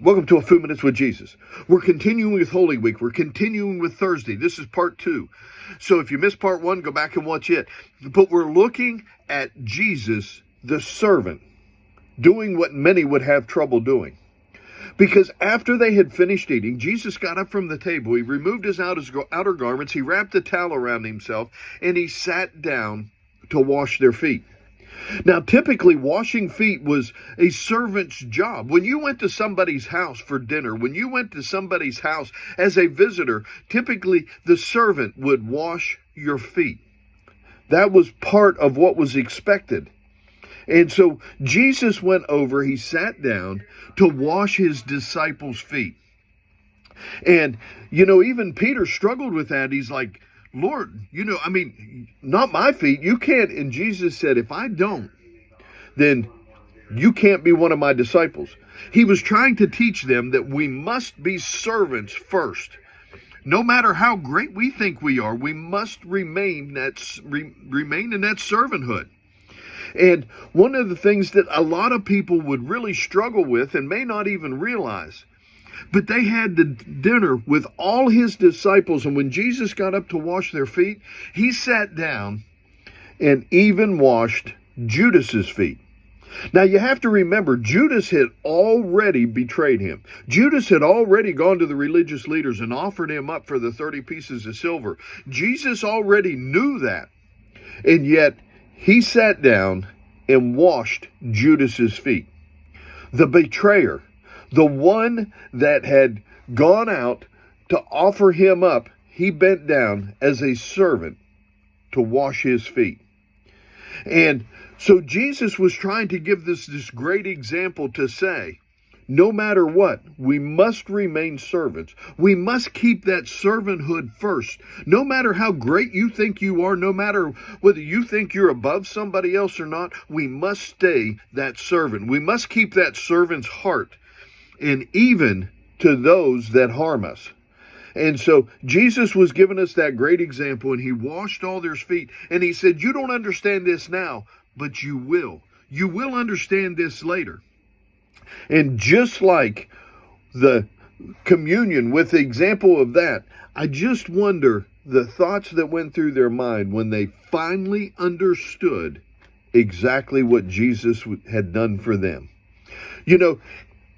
Welcome to A Few Minutes with Jesus. We're continuing with Holy Week. We're continuing with Thursday. This is part 2. So if you missed part 1, go back and watch it. But we're looking at Jesus, the servant, doing what many would have trouble doing. Because after they had finished eating, Jesus got up from the table. He removed his outer garments. He wrapped a towel around himself, and he sat down to wash their feet. Now, typically, washing feet was a servant's job. When you went to somebody's house for dinner, when you went to somebody's house as a visitor, typically the servant would wash your feet. That was part of what was expected. And so Jesus went over, he sat down to wash his disciples' feet. And, even Peter struggled with that. He's like, Lord, not my feet. You can't. And Jesus said, if I don't, then you can't be one of my disciples. He was trying to teach them that we must be servants first. No matter how great we think we are, we must remain in that servanthood. And one of the things that a lot of people would really struggle with and may not even realize, but they had the dinner with all his disciples, and when Jesus got up to wash their feet, he sat down and even washed Judas's feet. Now you have to remember, Judas had already betrayed him. Judas had already gone to the religious leaders and offered him up for the 30 pieces of silver. Jesus already knew that, and yet he sat down and washed Judas's feet. The betrayer, the one that had gone out to offer him up, he bent down as a servant to wash his feet. And so Jesus was trying to give this great example to say, no matter what, we must remain servants. We must keep that servanthood first. No matter how great you think you are, no matter whether you think you're above somebody else or not, we must stay that servant. We must keep that servant's heart, and even to those that harm us. And so Jesus was giving us that great example, and he washed all their feet. And he said, you don't understand this now, but you will. You will understand this later. And just like the communion with the example of that, I just wonder the thoughts that went through their mind when they finally understood exactly what Jesus had done for them.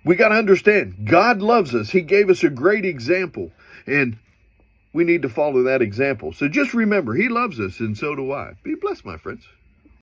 We got to understand, God loves us. He gave us a great example, and we need to follow that example. So just remember, he loves us, and so do I. Be blessed, my friends.